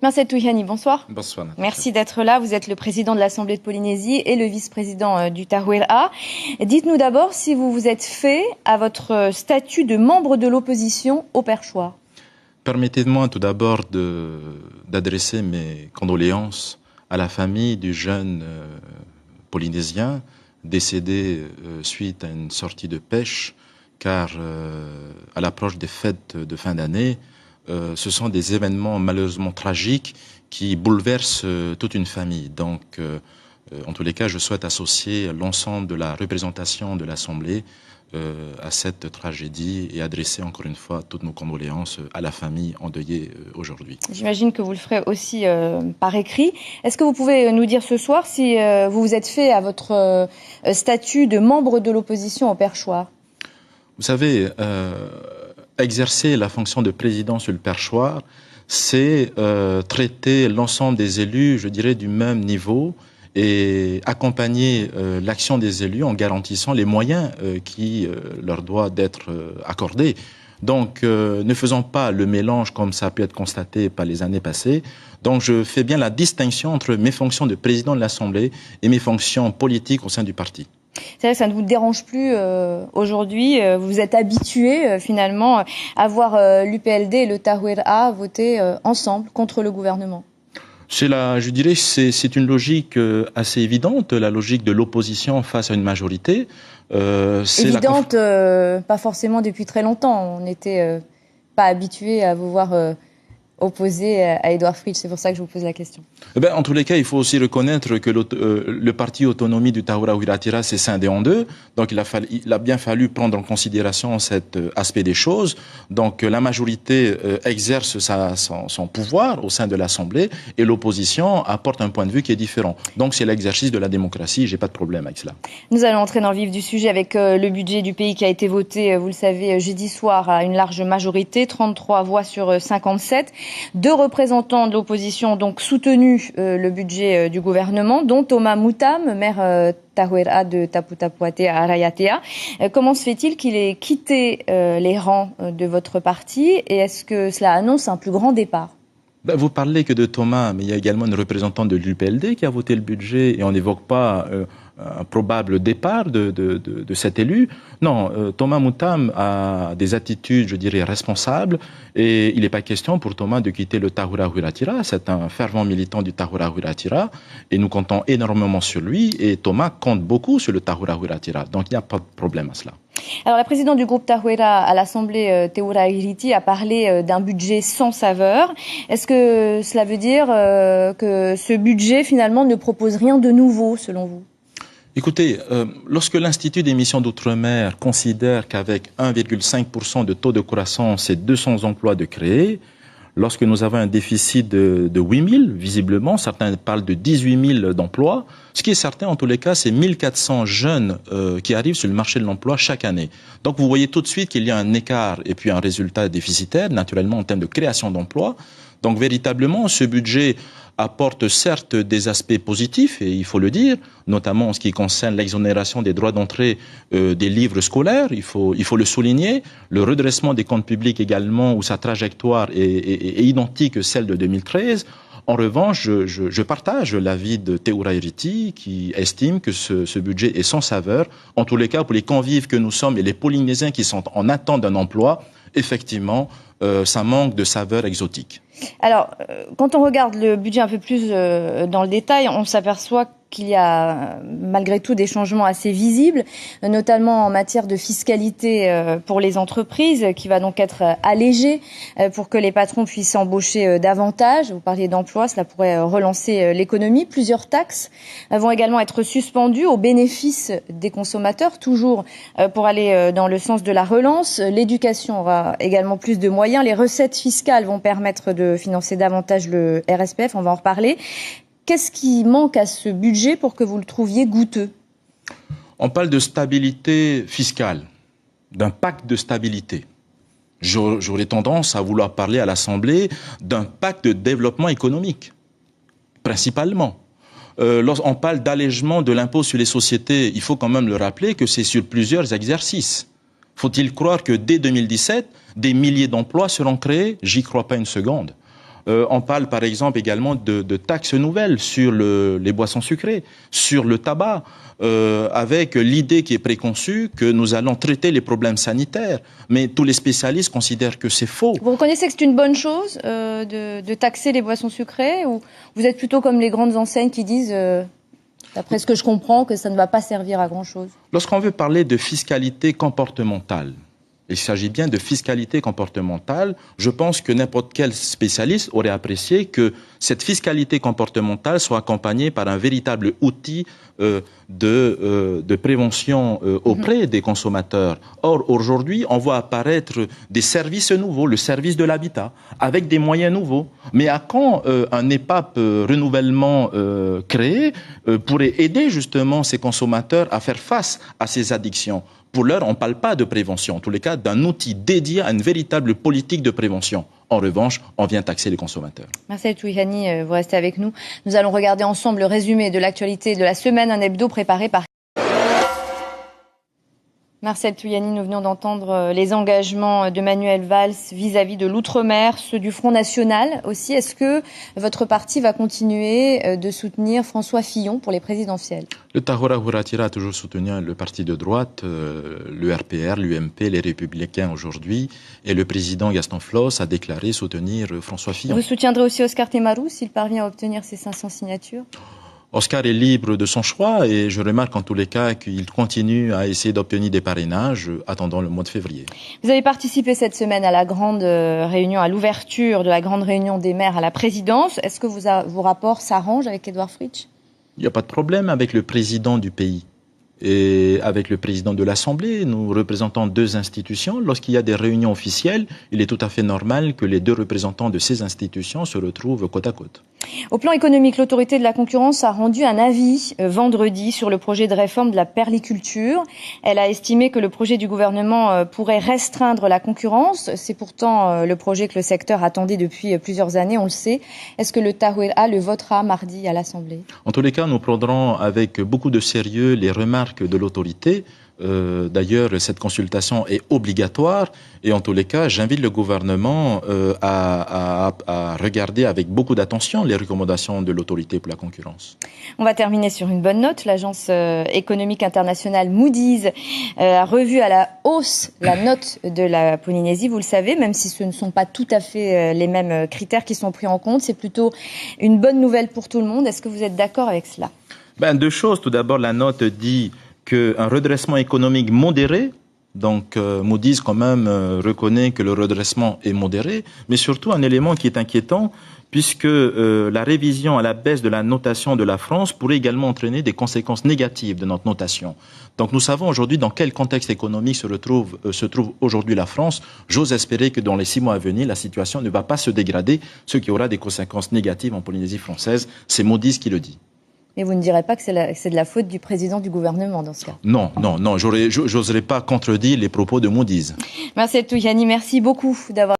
Merced Touhiani, bonsoir. Bonsoir. Merci d'être là. Vous êtes le président de l'Assemblée de Polynésie et le vice-président du Tahuira. Dites-nous d'abord si vous vous êtes fait à votre statut de membre de l'opposition au Perchoir. Permettez-moi tout d'abord d'adresser mes condoléances à la famille du jeune polynésien décédé suite à une sortie de pêche, car à l'approche des fêtes de fin d'année, ce sont des événements malheureusement tragiques qui bouleversent toute une famille. Donc, en tous les cas, je souhaite associer l'ensemble de la représentation de l'Assemblée à cette tragédie et adresser encore une fois toutes nos condoléances à la famille endeuillée aujourd'hui. J'imagine que vous le ferez aussi par écrit. Est-ce que vous pouvez nous dire ce soir si vous vous êtes fait à votre statut de membre de l'opposition au Perchoir? Vous savez, exercer la fonction de président sur le Perchoir, c'est traiter l'ensemble des élus, je dirais, du même niveau et accompagner l'action des élus en garantissant les moyens qui leur doivent être accordés. Donc, ne faisons pas le mélange comme ça a pu être constaté par les années passées. Donc, je fais bien la distinction entre mes fonctions de président de l'Assemblée et mes fonctions politiques au sein du parti. C'est vrai que ça ne vous dérange plus aujourd'hui. Vous êtes habitué finalement à voir l'UPLD et le Tahuira voter ensemble contre le gouvernement. Je dirais que c'est une logique assez évidente, la logique de l'opposition face à une majorité. Évidente, pas forcément depuis très longtemps. On n'était pas habitué à vous voir opposé à Edouard Fritsch. C'est pour ça que je vous pose la question. En tous les cas, il faut aussi reconnaître que le parti Autonomie du Tahuira Huiraatira s'est scindé en deux. Donc, il a bien fallu prendre en considération cet aspect des choses. Donc, la majorité exerce son pouvoir au sein de l'Assemblée et l'opposition apporte un point de vue qui est différent. Donc, c'est l'exercice de la démocratie. J'ai pas de problème avec cela. Nous allons entrer dans le vif du sujet avec le budget du pays qui a été voté, vous le savez, jeudi soir à une large majorité, 33 voix sur 57. 2 représentants de l'opposition ont donc soutenu le budget du gouvernement, dont Thomas Moutam, maire Tahuira de Taputapuate à Arayatea. Comment se fait-il qu'il ait quitté les rangs de votre parti et est-ce que cela annonce un plus grand départ? Vous parlez que de Thomas, mais il y a également une représentante de l'UPLD qui a voté le budget et on n'évoque pas un probable départ de cet élu. Non, Thomas Moutam a des attitudes, je dirais, responsables et il n'est pas question pour Thomas de quitter le Tahuira Huiraatira. C'est un fervent militant du Tahuira Huiraatira et nous comptons énormément sur lui et Thomas compte beaucoup sur le Tahuira Huiraatira. Donc il n'y a pas de problème à cela. Alors la présidente du groupe Tahuira à l'Assemblée, Teura Iriti, a parlé d'un budget sans saveur. Est-ce que cela veut dire que ce budget finalement ne propose rien de nouveau selon vous? Écoutez, lorsque l'Institut des missions d'outre-mer considère qu'avec 1,5% de taux de croissance et 200 emplois de créés, lorsque nous avons un déficit de 8 000, visiblement, certains parlent de 18 000 d'emplois, ce qui est certain en tous les cas, c'est 1400 jeunes qui arrivent sur le marché de l'emploi chaque année. Donc vous voyez tout de suite qu'il y a un écart et puis un résultat déficitaire, naturellement en termes de création d'emplois. Donc véritablement, ce budget apporte certes des aspects positifs, et il faut le dire, notamment en ce qui concerne l'exonération des droits d'entrée des livres scolaires, il faut le souligner, le redressement des comptes publics également, où sa trajectoire est identique à celle de 2013. En revanche, je partage l'avis de Teura Iriti qui estime que ce budget est sans saveur. En tous les cas, pour les convives que nous sommes et les Polynésiens qui sont en attente d'un emploi, effectivement, ça manque de saveur exotique. Alors, quand on regarde le budget un peu plus dans le détail, on s'aperçoit qu'il y a malgré tout des changements assez visibles, notamment en matière de fiscalité pour les entreprises, qui va donc être allégée pour que les patrons puissent embaucher davantage. Vous parliez d'emploi, cela pourrait relancer l'économie. Plusieurs taxes vont également être suspendues au bénéfice des consommateurs, toujours pour aller dans le sens de la relance. L'éducation aura également plus de moyens. Les recettes fiscales vont permettre de financer davantage le RSPF, on va en reparler. Qu'est-ce qui manque à ce budget pour que vous le trouviez goûteux? On parle de stabilité fiscale, d'un pacte de stabilité. J'aurais tendance à vouloir parler à l'Assemblée d'un pacte de développement économique, principalement. Lorsqu'on parle d'allègement de l'impôt sur les sociétés, il faut quand même le rappeler que c'est sur plusieurs exercices. Faut-il croire que dès 2017, des milliers d'emplois seront créés? J'y crois pas une seconde. On parle par exemple également de taxes nouvelles sur les boissons sucrées, sur le tabac, avec l'idée qui est préconçue que nous allons traiter les problèmes sanitaires. Mais tous les spécialistes considèrent que c'est faux. Vous reconnaissez que c'est une bonne chose de taxer les boissons sucrées, ou vous êtes plutôt comme les grandes enseignes qui disent, d'après ce que je comprends, que ça ne va pas servir à grand-chose? Lorsqu'on veut parler de fiscalité comportementale, il s'agit bien de fiscalité comportementale. Je pense que n'importe quel spécialiste aurait apprécié que cette fiscalité comportementale soit accompagnée par un véritable outil de prévention auprès des consommateurs. Or, aujourd'hui, on voit apparaître des services nouveaux, le service de l'habitat, avec des moyens nouveaux. Mais à quand un EPAP renouvellement créé pourrait aider justement ces consommateurs à faire face à ces addictions? Pour l'heure, on ne parle pas de prévention, en tous les cas d'un outil dédié à une véritable politique de prévention. En revanche, on vient taxer les consommateurs. Marcel Touyani, vous restez avec nous. Nous allons regarder ensemble le résumé de l'actualité de la semaine, un hebdo préparé par... Marcel Touyani, nous venons d'entendre les engagements de Manuel Valls vis-à-vis de l'Outre-mer, ceux du Front National aussi. Est-ce que votre parti va continuer de soutenir François Fillon pour les présidentielles? Le Tahora Houratira a toujours soutenu le parti de droite, le RPR, l'UMP, les Républicains aujourd'hui, et le président Gaston Flosse a déclaré soutenir François Fillon. Vous soutiendrez aussi Oscar Temaru s'il parvient à obtenir ses 500 signatures? Oscar est libre de son choix et je remarque en tous les cas qu'il continue à essayer d'obtenir des parrainages attendant le mois de février. Vous avez participé cette semaine à la grande réunion, à l'ouverture de la grande réunion des maires à la présidence. Est-ce que vos rapports s'arrangent avec Édouard Fritch? Il n'y a pas de problème avec le président du pays et avec le président de l'Assemblée. Nous représentons deux institutions. Lorsqu'il y a des réunions officielles, il est tout à fait normal que les deux représentants de ces institutions se retrouvent côte à côte. Au plan économique, l'autorité de la concurrence a rendu un avis vendredi sur le projet de réforme de la perliculture. Elle a estimé que le projet du gouvernement pourrait restreindre la concurrence. C'est pourtant le projet que le secteur attendait depuis plusieurs années, on le sait. Est-ce que le Tahouéra le votera mardi à l'Assemblée? En tous les cas, nous prendrons avec beaucoup de sérieux les remarques de l'autorité. D'ailleurs, cette consultation est obligatoire et en tous les cas, j'invite le gouvernement à regarder avec beaucoup d'attention les recommandations de l'autorité pour la concurrence. On va terminer sur une bonne note. L'agence économique internationale Moody's a revu à la hausse la note de la Polynésie, vous le savez, même si ce ne sont pas tout à fait les mêmes critères qui sont pris en compte. C'est plutôt une bonne nouvelle pour tout le monde. Est-ce que vous êtes d'accord avec cela? Deux choses. Tout d'abord, la note dit qu'un redressement économique modéré, donc Moody's quand même reconnaît que le redressement est modéré, mais surtout un élément qui est inquiétant, puisque la révision à la baisse de la notation de la France pourrait également entraîner des conséquences négatives de notre notation. Donc nous savons aujourd'hui dans quel contexte économique se trouve aujourd'hui la France. J'ose espérer que dans les 6 mois à venir, la situation ne va pas se dégrader, ce qui aura des conséquences négatives en Polynésie française. C'est Moody's qui le dit. Mais vous ne direz pas que c'est de la faute du président du gouvernement dans ce cas? Non, j'oserais pas contredire les propos de Moody's. Marcel Touyani, merci beaucoup d'avoir